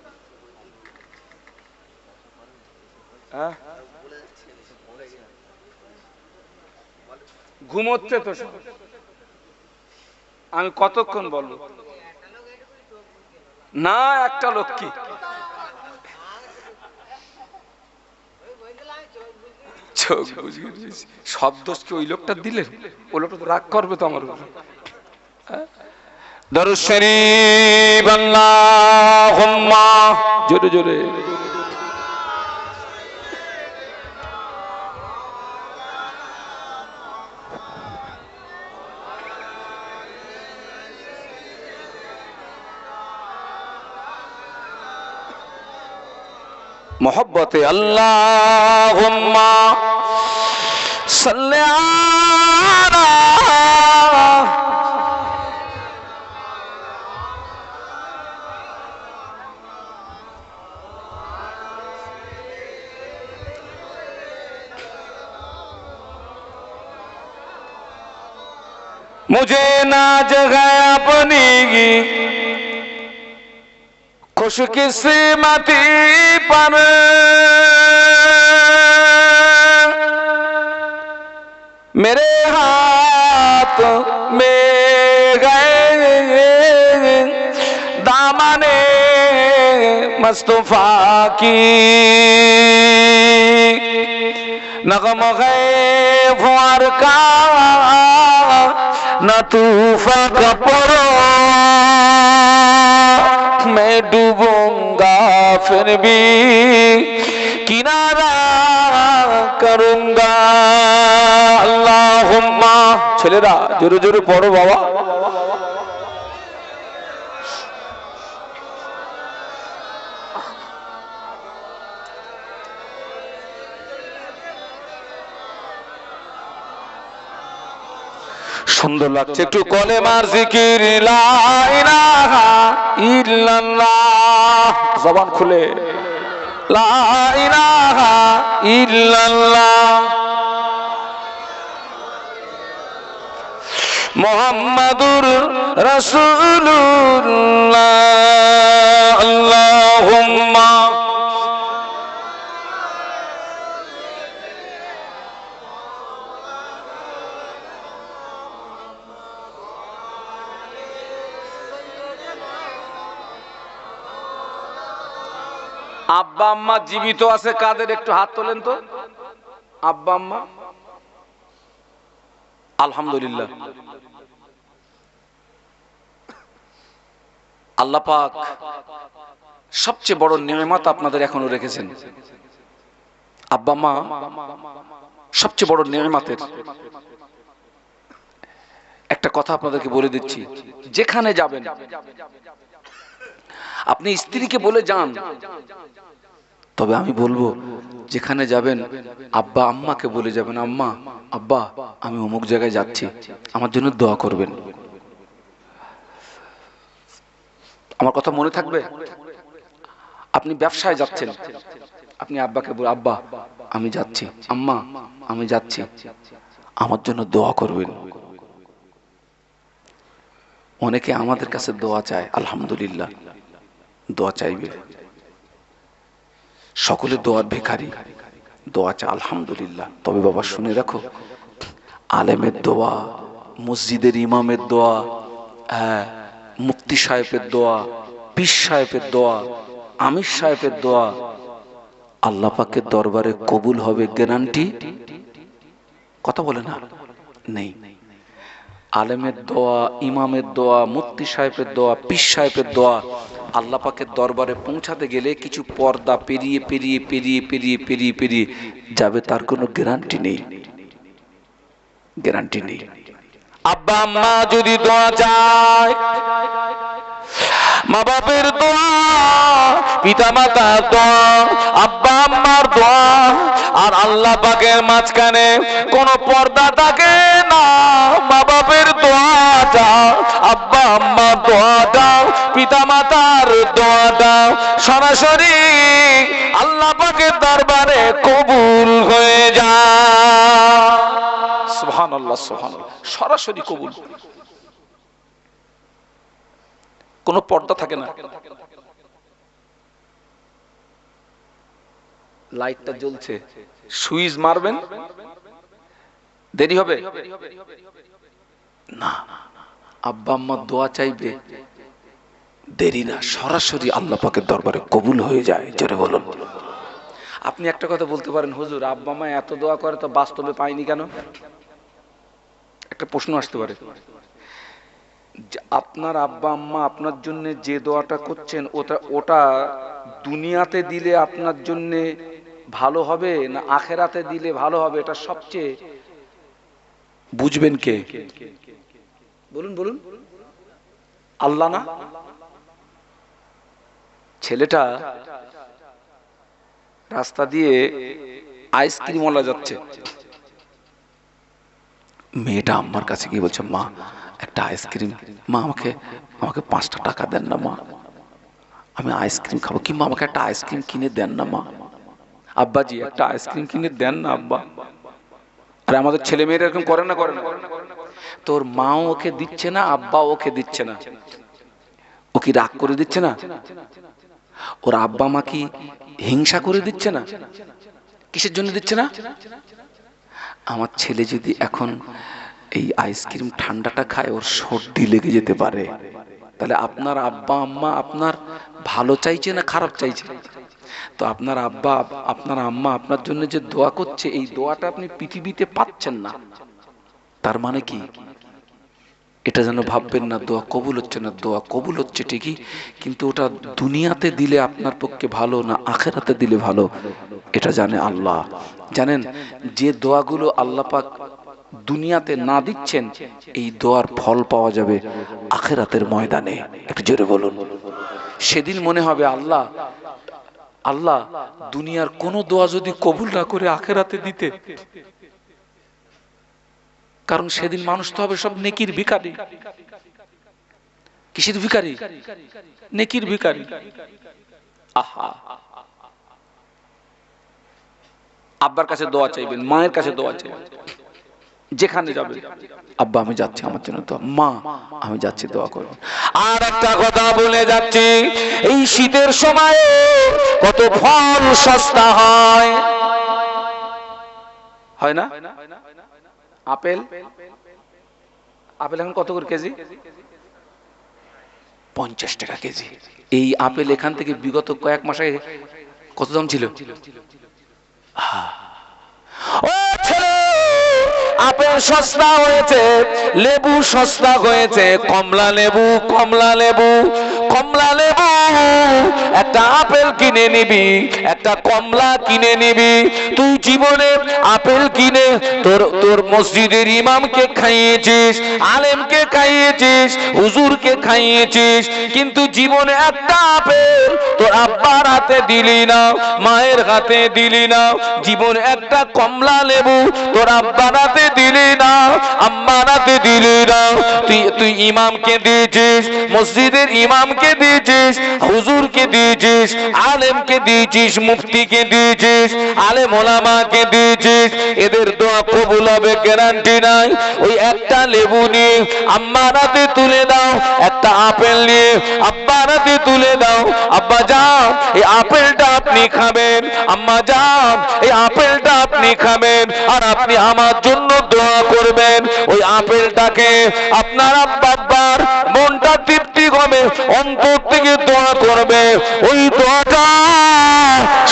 ঘুমোচ্ছে তো সব। আমি কতক্ষণ বলবো? না একটা লোক কি চোখ বুঝিয়ে দিয়েছি। সব দোষ কি ওই লোকটা দিলেন? ওই লোকটা তো রাগ করবে তো আমার উপর। দরুদ শরীফ আল্লাহুম্মা জোরে জোরে। मोहब्बते अल्लाहुम्मा सल्ले आला मुझे नाज है अपनी खुशकिस्मती पर मेरे हाथ में गए दामने मुस्तफा की नगम गए फुआर का न तूफा का परो मैं डूबूंगा फिर भी किनारा करूंगा अल्लाहुम्मा ছেলেরা জোরে জোরে পড়ো বাবা। সুন্দর লাগছে একটু কলেমার জিকির লা ইলাহা ইল্লাল্লাহ জবান খুলে লা ইলাহা ইল্লাল্লাহ মুহাম্মাদুর রাসূলুল্লাহ আল্লাহুম্মা আব্বা আম্মা জীবিত আছে কাদের একটু হাত তোলেন তো। আব্বা আম্মা আলহামদুলিল্লাহ। আল্লাহ পাক সবচেয়ে বড় নিয়ামত আপনাদের এখনো রেখেছেন। আব্বা মা সবচেয়ে বড় নিয়ামতের একটা কথা আপনাদেরকে বলে দিচ্ছি, যেখানে যাবেন আপনি স্ত্রীকে বলে যান, তবে আমি বলবো যেখানে যাবেন আব্বা আম্মাকে বলে যাবেন, আম্মা আব্বা আমি অমুক জায়গায় যাচ্ছি, আমার জন্য দোয়া করবেন। আমার কথা মনে থাকবে? আপনি ব্যবসায় যাচ্ছেন, আপনি আব্বাকে বলে আব্বা আমি যাচ্ছি, আম্মা আমি যাচ্ছি, আমার জন্য দোয়া করবেন। অনেকে আমাদের কাছে দোয়া চায়, আলহামদুলিল্লাহ দোয়া চাইবে, সকলে দোয়ার ভিখারি, দোয়া চায় আলহামদুলিল্লাহ। তবে বাবা শুনে রাখো, আলেমের দোয়া, মসজিদের ইমামের দোয়া, হ্যাঁ মুফতি সাহেবের দোয়া, পীর সাহেবের দোয়া, আমির সাহেবের দোয়া আল্লাহ পাকের দরবারে কবুল হবে গ্যারান্টি কথা বলে না নেই। আলেমের দোয়া, ইমামের দোয়া, মুফতি সাহেবের দোয়া, পীর সাহেবের দোয়া আল্লাহ পাকের দরবারে পৌঁছাতে গেলে কিছু পর্দা পেরিয়ে পেরিয়ে পেরিয়ে পেরিয়ে পেরিয়ে পেরিয়ে যাবে, তার কোনো গ্যারান্টি নেই, গ্যারান্টি নেই। আব্বা আম্মা যদি দোয়া চায়, মা বাপের দোয়া, পিতা মাতার দোয়া, আব্বা আম্মার দোয়া আর আল্লাহ পাকের মাঝখানে কোনো পর্দা থাকে না। মা বাপের দোয়াটা, আব্বা আম্মার দোয়াটা, পিতা মাতার দোয়াটা সরাসরি আল্লাহ পাকের দরবারে কবুল হয়ে যায়। সুবহানাল্লাহ, সুবহানাল্লাহ, সরাসরি কবুল, কোনো পর্দা থাকে না। লাইটটা জ্বলছে, সুইচ মারবেন, দেরি হবে না। আব্বা আম্মা দোয়া চাইবে, দেরি না, সরাসরি আল্লাহ পাকের দরবারে কবুল হয়ে যায়। জোরে বলুন। আপনি একটা কথা বলতে পারেন, হুজুর আব্বা মা এত দোয়া করে তো বাস্তবে পাইনি কেন? একটা প্রশ্ন আসতে পারে। আপনার আব্বা আম্মা আপনার জন্য যে দোয়াটা করছেন ওটা দুনিয়াতে দিলে আপনার জন্য ভালো হবে না আখেরাতে দিলে ভালো হবে, এটা সবচেয়ে বুঝবেন কে? বলুন বলুন। আল্লাহ না? ছেলেটা রাস্তা দিয়ে আইসক্রিম ওয়ালা যাচ্ছে, মেয়েটা আম্মার কাছে গিয়ে বলছে, মা একটা আইসক্রিম, মা আমাকে 5টা টাকা দেন না মা, আমি আইসক্রিম খাবো, কিংবা আমাকে একটা আইসক্রিম কিনে দেন না মা, আব্বাজি একটা আইসক্রিম কিনে দেন না আব্বা। আর আমাদের ছেলে মেয়েরা এরকম করে না, করে না? তোর মাও ওকে দিচ্ছে না, আব্বা ওকে দিচ্ছে না, ও কি রাগ করে দিচ্ছে না? ওর আব্বা মা কি হিংসা করে দিচ্ছে না? কিসের জন্য দিচ্ছে না? আমার ছেলে যদি এখন এই আইসক্রিম ঠান্ডাটা খায়, ওর সর্দি লেগে যেতে পারে, তাহলে আপনার আব্বা আম্মা আপনার ভালো চাইছে না খারাপ চাইছে? তো আপনার আব্বা আপনার আম্মা আপনার জন্য যে দোয়া করছে, এই দোয়াটা আপনি পৃথিবীতে পাচ্ছেন না, তার মানে কি? এটা যেন ভাববেন না দোয়া কবুল হচ্ছে না। দোয়া কবুল হচ্ছে ঠিকই, কিন্তু ওটা দুনিয়াতে দিলে আপনার পক্ষে ভালো না আখেরাতে দিলে ভালো, এটা জানে আল্লাহ। জানেন, যে দোয়াগুলো আল্লাহ পাক দুনিয়াতে না দিচ্ছেন, এই দোয়ার ফল পাওয়া যাবে আখেরাতের ময়দানে। একটু জোরে বলুন। সেদিন মনে হবে আল্লাহ আল্লাহ দুনিয়ার কোন দোয়া যদি কবুল না করে আখেরাতে দিতে, কারণ সেদিন মানুষ তো হবে সব নেকির ভিখারি। কিসের ভিখারি? নেকির ভিখারি। আহা, আব্বার কাছে দোয়া চাইবেন, মায়ের কাছে দোয়া চাইবেন, যেখানে যাবে, আব্বা আমি যাচ্ছি আমার জন্য দোয়া, মা আমি যাচ্ছি দোয়া করুন। আর একটা কথা বলে যাচ্ছি, এই শীতের সময়ে কত ফল সস্তা হয়, হয় না? আপেল, আপেল এখন কত করে কেজি? 50 টাকা কেজি। এই আপেল এখান থেকে বিগত কয়েক মাসে কত দাম ছিল? ও ছেলে, আপেল সস্তা হয়েছে, লেবু সস্তা হয়েছে, কমলা লেবু, কমলা লেবু, কমলা লেবু। একটা আপেল কিনে নিবি, একটা কমলা কিনে নিবি। তুই জীবনে আপেল কিনে তোর মসজিদের ইমামকে খাইয়েছিস, আলেমকে খাইয়েছিস, হুজুরকে খাইয়েছিস, কিন্তু জীবনে একটা আপেল তোর আব্বার হাতে দিলি না, মায়ের হাতে দিলি না। জীবনে একটা কমলা লেবু তোর আব্বার হাতে দিলি না, আম্মার হাতে দিলি না। তুই ইমামকে দিয়েছিস, মসজিদের ইমামকে দিয়েছিস, হুজুরকে দিয়েছিস, আলেমকে দিয়েছিস, মুফতিকে দিয়েছিস, আলেম ওলামাকে দিয়েছিস। এদের দোয়া কবুল হবে গ্যারান্টি নাই। ওই একটা লেবু নিয়ে আম্মার হাতে তুলে দাও, একটা আপেল নিয়ে আব্বার হাতে তুলে দাও। আব্বা যাও, এই আপেলটা আপনি খাবেন, আম্মা যাও, এই আপেলটা আপনি খাবেন, আর আপনি আমার জন্য দোয়া করবেন। ওই আপেলটাকে আপনার আব্বার মনটা তৃপ্তি হবে, অন্তর থেকে দোয়া করবে। ওই দোয়াটা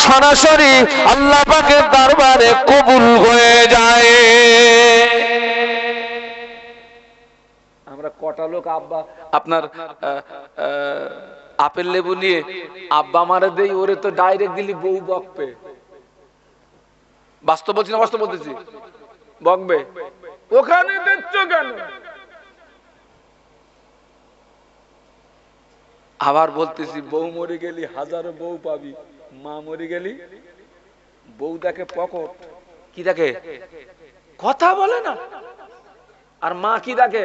সরাসরি আল্লাহ পাকের দরবারে কবুল হয়ে যায়। আমরা কটা লোক আব্বা আপনার আপেল লেবু নিয়ে আব্বা মারা দেই, ওরে তো ডাইরেক্ট দিলি বউ বকবে। বাস্তব বলছি না বাস্তব বলতেছি? বকবে, ওখানে দিচ্ছ কেন? আবার বলতেছি বউ মরে গেলি হাজারো বউ পাবি, মা মরে গেলি বউ দেখে পকট, কি দেখে কথা বলে না, আর মা কি দেখে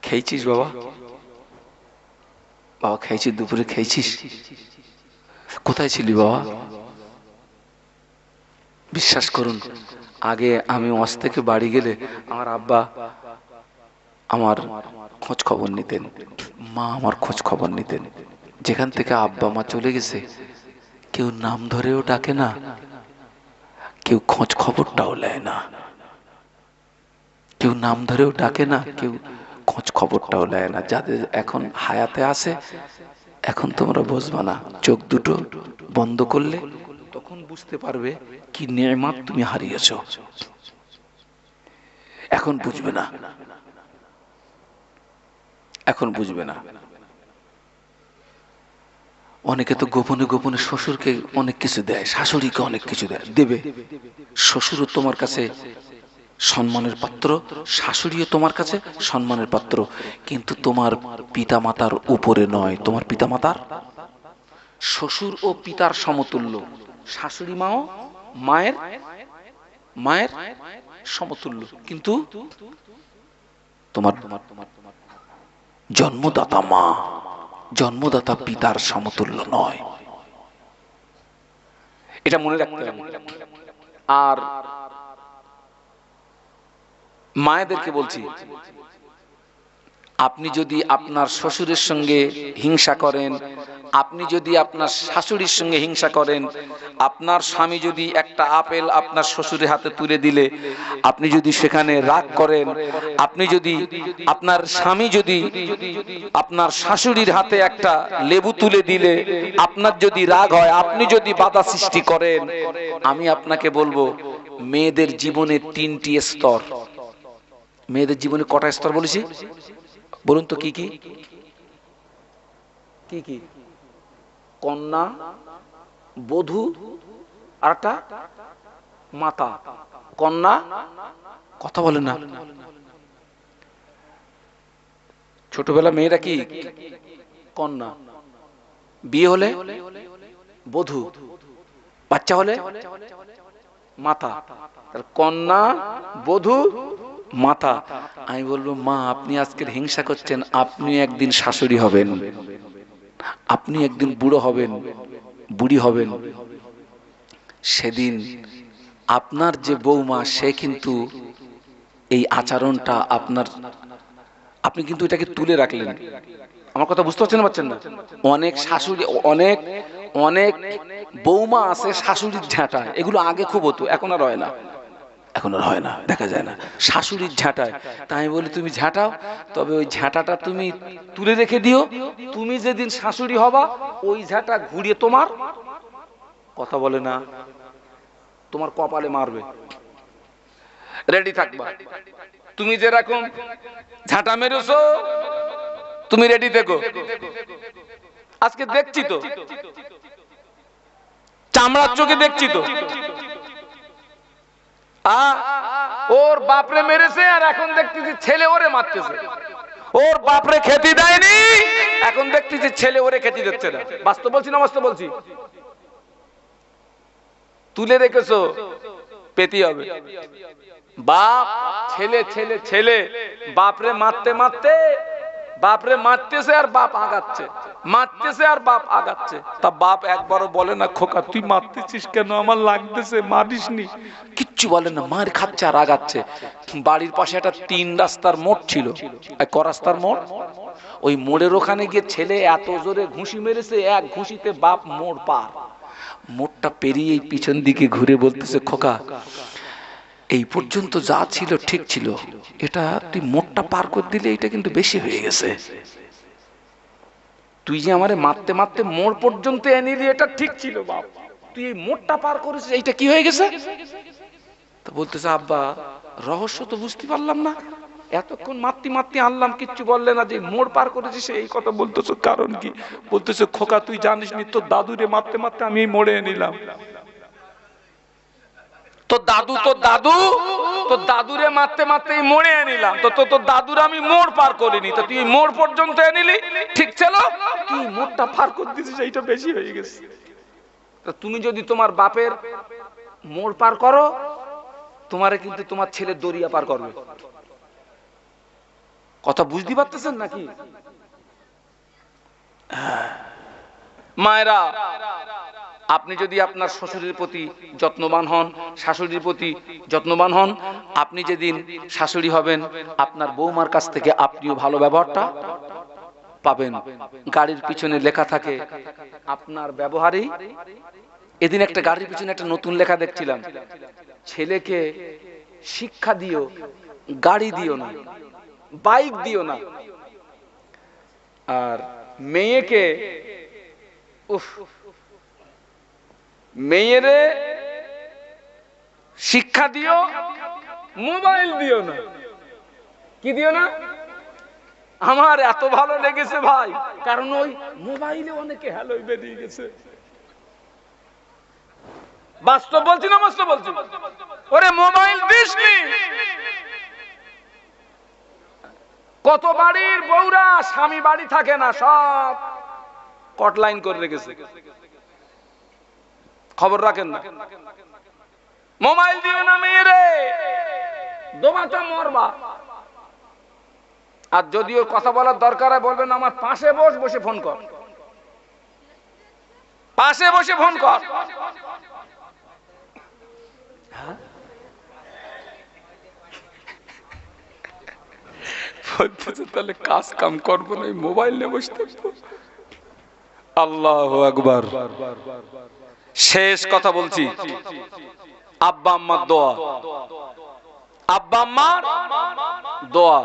খেয়েছিস বাবা, বাবা খেয়েছিস, দুপুরে খেয়েছিস, কোথায় ছিলি বাবা? বিশ্বাস করুন, আগে আমি ওয়াজ থেকে বাড়ি গেলে আমার আব্বা আমার খোঁজ খবর নিতেন, মা আমার খোঁজ খবর নিতেন। যেখান থেকে আব্বা মা চলে গেছে কেউ নাম ধরেও ডাকে না, কেউ খোঁজ খবরটাও নেয় না, কেউ নাম ধরেও ডাকে না, কেউ খোঁজ খবরটাও নেয় না। যাদের এখন হায়াতে আছে এখন তোমরা বুঝবা না, চোখ দুটো বন্ধ করলে তখন বুঝতে পারবে কি নেয়ামত তুমি হারিয়েছো, এখন বুঝবে না, এখন বুঝবে না। অনেকে তো গোপনে গোপনে শ্বশুরকে অনেক কিছু দেয়, শাশুড়িকে অনেক কিছু দেয়, দেবে। শ্বশুরও তোমার কাছে সম্মানের পাত্র, শাশুড়িও তোমার কাছে সম্মানের পাত্র, কিন্তু তোমার পিতা মাতার উপরে নয়। তোমার পিতা মাতার, শ্বশুর ও পিতার সমতুল্য, শাশুড়ি মাও মায়ের মায়ের সমতুল্য, কিন্তু তোমার জন্মদাতা মা, জন্মদাতা পিতার সমতুল্য নয়। এটা মনে রাখতে হবে। আর মায়েদেরকে বলছি, আপনি যদি আপনার শ্বশুরের সঙ্গে হিংসা করেন, আপনি যদি আপনার শাশুড়ির সঙ্গে হিংসা করেন, আপনার স্বামী যদি একটা আপেল আপনার শ্বশুরের হাতে তুলে দিলে আপনি যদি সেখানে রাগ করেন, আপনি যদি আপনার স্বামী যদি আপনার শাশুড়ির হাতে একটা লেবু তুলে দিলে আপনার যদি রাগ হয়, আপনি যদি বাধা সৃষ্টি করেন, আমি আপনাকে বলবো মেয়েদের জীবনে 3টি স্তর। মেয়েদের জীবনে কটা স্তর বলেছি বলুন তো? কি কি কি কি? কন্যা, বধূ, আর একটা মাতা। কন্যা, কথা বলে না, ছোটবেলা মেয়েরা কি কন্যা, বিয়ে হলে বধূ, বাচ্চা হলে মাতা। কন্যা, বধূ, মাতা। আমি বলবো মা আপনি আজকের হিংসা করছেন, আপনি একদিন শাশুড়ি হবেন, আপনি একদিন বুড়ো হবেন, বুড়ি হবেন, সেদিন আপনার যে বৌমা সে কিন্তু এই আচরণটা আপনার, আপনি কিন্তু এটাকে তুলে রাখলেন। আমার কথা বুঝতে পারছেন না? অনেক শাশুড়ি, অনেক অনেক বৌমা আছে শাশুড়ির ঝাঁটা, এগুলো আগে খুব হতো, এখন আর হয় না, এখন আর হয় না, দেখা যায় না। শাশুড়ির ঝাঁটায়, তাই আমি বলি তুমি ঝাঁটাও, তবে ওই ঝাঁটাটা তুমি তুলে রেখে দিও, তুমি যেদিন শাশুড়ি হবা ওই ঝাঁটা ঘুরিয়ে তোমার, কথা বলে না, তোমার কপালে মারবে। রেডি থাকবা। তুমি যেরকম ঝাঁটা মেরেছো তুমি রেডি থেকো। আজকে দেখছি তো, চামড়ার চোখে দেখছি তো, ওর বাপরে মেরেছে আর এখন দেখতেছি ছেলে ওরে মারতেছে। ওর বাপরে খেতে দেয়নি, এখন দেখতেছি ছেলে ওরে খেতে দিচ্ছে না। বাস্তব বলছি না বাস্তব বলছি? তুলে রেখেছো, পেতে হবে। বাপ ছেলে ছেলে ছেলে বাপরে মারতে মারতে, বাপরে মারতেছে আর বাপ আগাচ্ছে, মারতেছে আর বাপ আগাচ্ছে। তা বাপ একবারও বলে না খোকা তুই মারতেছিস কেন, আমার লাগতেছে, মারিসনি, কিচ্ছু বলে না, মার খাচ্ছে আর আগাচ্ছে। বাড়ির পাশে একটা 3 রাস্তার মোড় ছিল, ক রাস্তার মোড়, ওই মোড়ের ওখানে গিয়ে ছেলে এত জোরে ঘুষি মেরেছে, এক ঘুষিতে বাপ মোড় পার। মোড়টা পেরিয়ে পিছন দিকে ঘুরে বলতেছে খোকা এই পর্যন্ত যা ছিল ঠিক ছিল, এটা তুই মোড়টা পার করে দিলে এটা কিন্তু বেশি হয়ে গেছে। তুই যে আমারে মারতে মারতে মোড় পর্যন্ত এনে এটা ঠিক ছিল বাপ, তুই এই মোড়টা পার করেছিস, এইটা কি হয়ে গেছে? তো বলতেছে আব্বা রহস্য তো বুঝতে পারলাম না, এতক্ষণ মারতে মারতে আনলাম, কিচ্ছু বললে না যে মোড় পার করেছিস, এই কথা বলতেছো কারণ কি? বলতেছে খোকা তুই জানিস নি তোর দাদুরে মারতে মারতে আমি এই মোড়ে নিলাম। তোর দাদুরে মারতে মারতে মোড়ে আনিলাম, তো তোর দাদুর আমি মোড় পার করিনি, তো তুই মোড় পর্যন্ত আনিলি, ঠিক ছিল, তুই মোড়টা পার করে দিছিস, এইটা বেশি হয়ে গেছে। তো তুমি যদি তোমার বাপের মোড় পার করো, তোমারে কিন্তু তোমার ছেলে দরিয়া পার করবে। কথা বুঝতে পারতেছেন নাকি? মায়েরা, আপনি যদি আপনার শ্বশুরের প্রতি যত্নবান হন, শাশুড়ির প্রতি যত্নবান হন, আপনি যেদিন শাশুড়ি হবেন, আপনার বৌমার কাছ থেকে আপনিও ভালো ব্যবহারটা পাবেন। গাড়ির পিছনে লেখা থাকে আপনার ব্যবহারেই। এদিন একটা গাড়ির পিছনে একটা নতুন লেখা দেখছিলাম, ছেলেকে শিক্ষা দিও, গাড়ি দিও না, বাইক দিও না, আর মেয়েকে মেয়েরে শিক্ষা দিও, মোবাইল দিও না। কি দিও না? আমার এত ভালো লেগেছে ভাই, কারণ ওই মোবাইলে অনেকে হ্যালো বেরিয়ে গেছে। বাস্তব বলছি না বাস্তব বলছি? ওরে মোবাইল দিসনি। কত বাড়ির বউরা স্বামী বাড়ি থাকে না, সব কটলাইন করে রেখেছে, খবর রাখেন না। মোবাইল দিও না মেয়েরে, দোবাটা মরবা। আর যদি ওর কথা বলার দরকার হয়, বলবেন আমার পাশে বসে ফোন কর, পাশে বসে ফোন কর। তাহলে কাজ কাম করবো না, মোবাইল নিয়ে বসে থাকবো। আল্লাহু আকবার। শেষ কথা বলছি, আব্বা আম্মার দোয়া, আব্বা আম্মার দোয়া,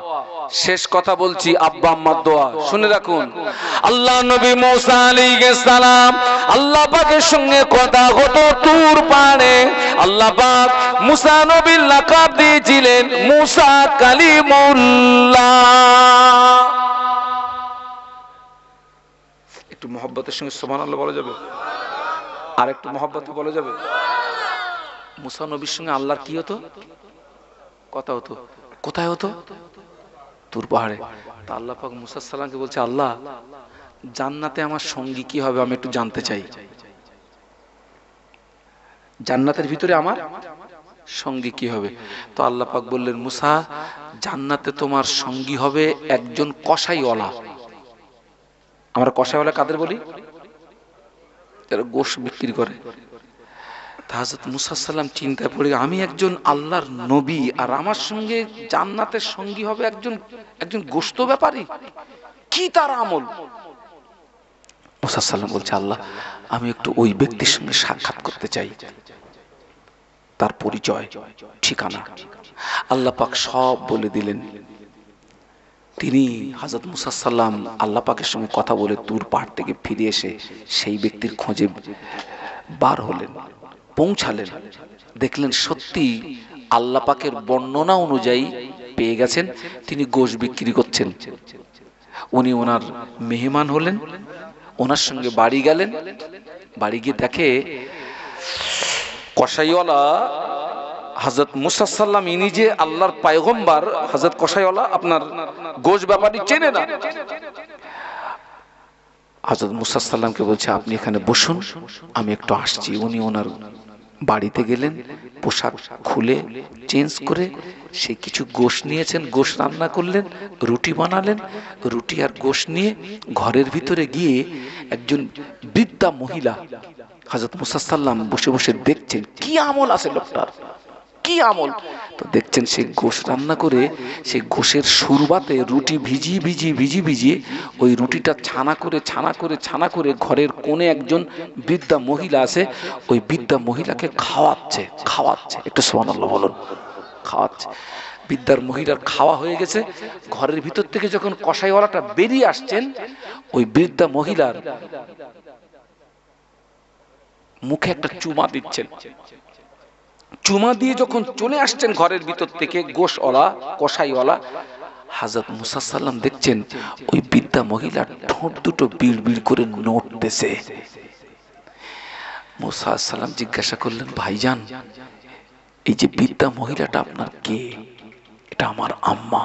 শেষ কথা বলছি, আব্বা আম্মার দোয়া শুনে রাখুন। আল্লাহ নবী মুসা আলাইহিস সালাম আল্লাহ পাকের সঙ্গে কথা হতো তুর পাড়ে। আল্লাহ পাক মুসা নবীর লাকাব দিয়েছিলেন মুসা কালিমুল্লাহ। একটু মহব্বতের সঙ্গে সুবহানাল্লাহ বলা যাবে? আর একটু মহব্বতে বলা যাবে? মুসা নবীর সঙ্গে আল্লাহর কি হতো? কথা হতো। কোথায় হতো? তুর পাহাড়ে। তা আল্লাহ পাক মুসা সালামকে বলছে, আল্লাহ জান্নাতে আমার সঙ্গী কি হবে আমি একটু জানতে চাই। জান্নাতের ভিতরে আমার সঙ্গী কি হবে? তো আল্লাহ পাক বললেন, মুসা জান্নাতে তোমার সঙ্গী হবে একজন কসাইওয়ালা। আমরা কসাইওয়ালা কাদের বলি? যারা গোশ বিক্রি করে। হযরত মুসা সাল্লাম চিন্তায় পড়ে, আমি একজন আল্লাহর নবী, আর আমার সঙ্গে জান্নাতের সঙ্গী হবে একজন গোশত ব্যাপারী, কি তার আমল? মুসা সাল্লাম বলছে, আল্লাহ আমি একটু ওই ব্যক্তির সঙ্গে সাক্ষাৎ করতে চাই, তার পরিচয় ঠিকানা। আল্লাহ পাক সব বলে দিলেন। তিনি হযরত মুসা সাল্লাম আল্লাহ পাকের সঙ্গে কথা বলে তুর পাহাড় থেকে ফিরে এসে সেই ব্যক্তির খোঁজে বার হলেন, পৌঁছালেন। দেখলেন সত্যি আল্লাহ পাকের বর্ণনা অনুযায়ী পেয়ে গেছেন, তিনি গোশ বিক্রি করছেন। উনি ওনার মেহমান হলেন, ওনার সঙ্গে বাড়ি গেলেন। বাড়ি গিয়ে দেখে কসাইওয়ালা হযরত মুসা সাল্লাম, ইনি যে আল্লাহর পয়গম্বর। হযরত কসাইওয়ালা আপনার গোশ ব্যাপারী চেনে না। হযরত মুসা সাল্লামকে বলছে, আপনি এখানে বসুন, আমি একটু আসছি। উনি ওনার বাড়িতে গেলেন, পোশাক খুলে চেঞ্জ করে সে কিছু গোশ নিয়েছেন, গোশ রান্না করলেন, রুটি বানালেন। রুটি আর গোশ নিয়ে ঘরের ভিতরে গিয়ে একজন বৃদ্ধা মহিলা হযরত মুসা সাল্লাম বসে বসে দেখছেন কি আমল আছে লোকটার, কি আমল। তো দেখছেন সে গোশ রান্না করে সেই গোশের শুরবাতে রুটি ভিজিয়ে ওই রুটিটা ছানা করে ঘরের কোণে একজন বৃদ্ধা মহিলা আছে, ওই বৃদ্ধা মহিলাকে খাওয়াচ্ছে। একটু সুবহানাল্লাহ বলুন। খাওয়াচ্ছে। বৃদ্ধার মহিলার খাওয়া হয়ে গেছে। ঘরের ভিতর থেকে যখন কসাইওয়ালাটা বেরিয়ে আসছেন, ওই বৃদ্ধা মহিলার মুখে একটা চুমা দিচ্ছেন। চুমা দিয়ে যখন চলে আসছেন ঘরের ভিতর থেকে গোশওয়ালা কসাইওয়ালা, হযরত মুসা সাল্লাম দেখছেন ওই বৃদ্ধা মহিলার ঠোঁট দুটো বিড়বিড় করে নড়তেছে। মুসা সাল্লাম জিজ্ঞাসা করলেন, ভাইজান এই যে বৃদ্ধা মহিলাটা আপনার কে? এটা আমার আম্মা।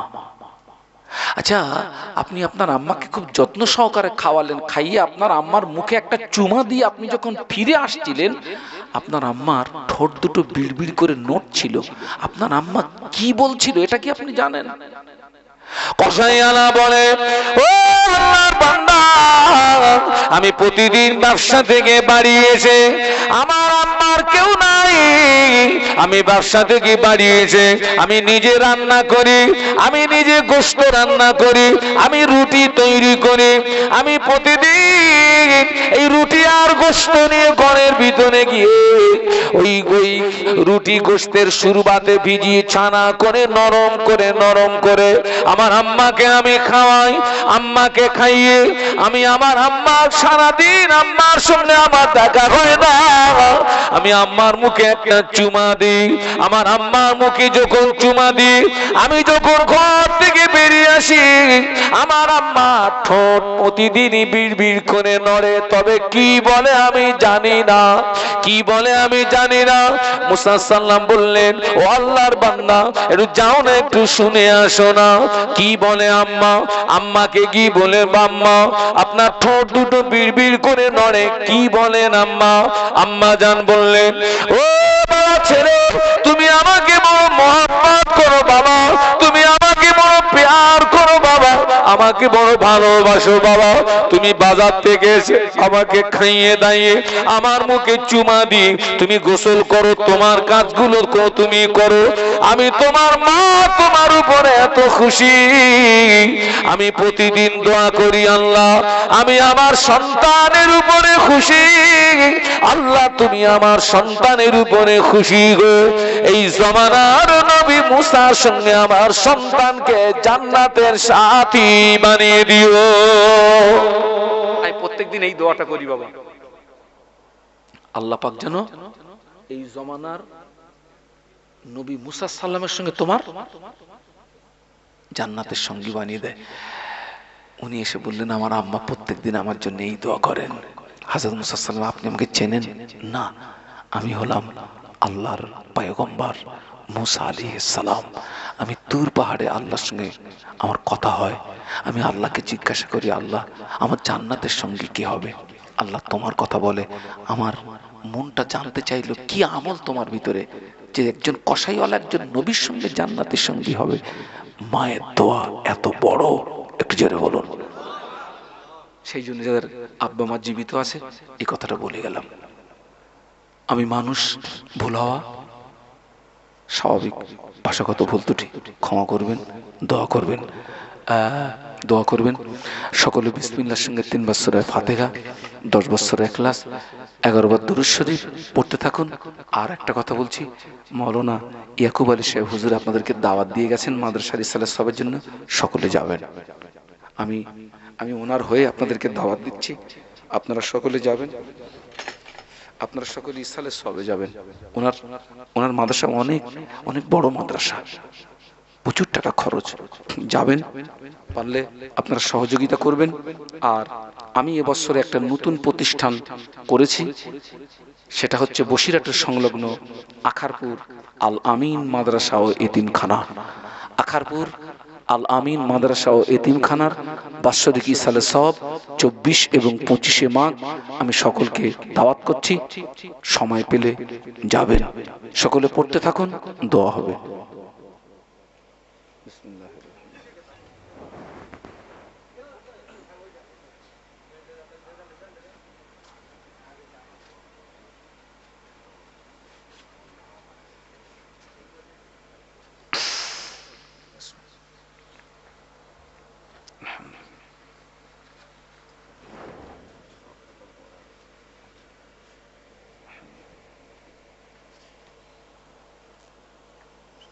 আচ্ছা, আপনি আপনার আম্মাকে খুব যত্ন সহকারে খাওয়ালেন, খাইয়ে আপনার আম্মার মুখে একটা চুমা দিয়ে আপনি যখন ফিরে আসছিলেন, আপনার আম্মার ঠোঁট দুটো বিড়বিড় করে নড়ছিল। আপনার আম্মা কি বলছিল এটা কি আপনি জানেন? কসাইয়ালা বলে, ও আল্লাহর বান্দা, আমি প্রতিদিন ব্যবসা থেকে বাড়ি এসে আমার আম্মার কেউ নাই, আমি ব্যবসা থেকে বাড়ি এসে আমি নিজে রান্না করি, আমি নিজে গোশত রান্না করি, আমি রুটি তৈরি করি। আমি প্রতিদিন এই রুটি আর গোশত নিয়ে ঘরের ভিতরে গিয়ে ওই রুটি গোশতের সুরবাতে ভিজিয়ে ছানা করে নরম করে আমার আম্মাকে আমি খাওয়াই। আম্মাকে খাইয়ে আমি আমার আম্মা, সারাদিন আম্মার সঙ্গে আমার দেখা হয় না, আমি আম্মার মুখে একটা চুমা দিই। আমার আম্মার মুখে যখন চুমা দিই, আমি যখন ঘর থেকে বেরিয়ে আসি, আমার আম্মা ঠোঁট প্রতিদিনই বিড়বিড় করে নড়ে। তবে কি বলে আমি জানি না, কি বলে আমি জানি না। মুসা সাল্লাম বললেন, ও আল্লাহর বান্দা, একটু যাও না, একটু শুনে আসো না কি বলে আম্মা। আম্মাকে কি বলে? আম্মা আপনার ঠোঁট দুটো বিড়বিড় করে নড়ে, কি বলেন আম্মা? আম্মা জান বললেন, ও বাবা ছেলে, তুমি আমাকে বড় মহব্বত করো বাবা, তুমি আমাকে বড় প্যার করো বাবা, আমাকে বড় ভালোবাসো বাবা। তুমি বাজার থেকে এসে আমাকে খাইয়ে দাইয়ে আমার মুখে চুমা দি তুমি গোসল করো, তোমার কাজগুলো তুমি করো। আমি তোমার মা, তোমার উপরে এত খুশি। আমি প্রতিদিন দোয়া করি, আল্লাহ আমি আমার সন্তানের উপরে খুশি, আল্লাহ তুমি আমার সন্তানের উপরে খুশি গো। এই জমানার নবী মুসার সঙ্গে আমার সন্তানকে জান্নাতের সাথী বানিয়ে দিও। আমি প্রত্যেকদিন এই দোয়াটা করি বাবা, আল্লাহ পাক যেন এই জমানার নবী মুসা সাল্লামের সঙ্গে তোমার জান্নাতের সঙ্গী বানিয়ে দেয়। উনি এসে বললেন, আমার আম্মা প্রত্যেকদিন আমার জন্য এই দোয়া করেন। হযরত মুসা সাল্লাম, আপনি আমাকে চেনেন না? আমি হলাম আল্লাহর পয়গম্বর মুসা আলাইহিস সালাম। আমি তুর পাহাড়ে আল্লাহর সঙ্গে আমার কথা হয়, আমি আল্লাহকে জিজ্ঞাসা করি, আল্লাহ আমার জান্নাতের সঙ্গী কি হবে? আল্লাহ তোমার কথা বলে। আমার মনটা জানতে চাইলো কি আমল তোমার ভিতরে, যে একজন কসাইওয়ালা একজন নবীর সঙ্গে জান্নাতের সঙ্গী হবে। মায়ের দোয়া এত বড়, একটু জোরে বলুন। সেই জন্য যাদের আব্বা মা জীবিত আছে এই কথাটা বলে গেলাম। আমি মানুষ, ভুল হওয়া স্বাভাবিক, ভাষাগত ভুল ত্রুটি ক্ষমা করবেন, দোয়া করবেন, দোয়া করবেন। সকলে বিসমিল্লাহর সঙ্গে 3 বার সূরা ফাতিহা, 10 বার সূরা ইখলাস, 11 বার দুরূদ শরীফ পড়তে থাকুন। আর একটা কথা বলছি, মাওলানা ইয়াকুব আলী সাহেব হুজুর আপনাদেরকে দাওয়াত দিয়ে গেছেন মাদ্রাসা রিসালাত সবের জন্য, সকলে যাবেন। আমি ওনার হয়ে আপনাদেরকে দাওয়াত দিচ্ছি, আপনারা সকলে যাবেন, আপনারা সকলে ইসালে সবে যাবেন। ওনার মাদ্রাসা অনেক অনেক বড় মাদ্রাসা, প্রচুর টাকা খরচ। যাবেন, পারলে আপনারা সহযোগিতা করবেন। আর আমি এবছরে একটা নতুন প্রতিষ্ঠান করেছি, সেটা হচ্ছে বসিরহাটের সংলগ্ন আখারপুর আল আমিন মাদ্রাসা ও এতিমখানা। আখারপুর আল আমিন মাদ্রাসা ও এতিমখানার বাৎসরিক ইসালে সওয়াব 24 এবং 25 মাঘ আমি সকলকে দাওয়াত করছি, সময় পেলে যাবেন। সকলে পড়তে থাকুন, দোয়া হবে।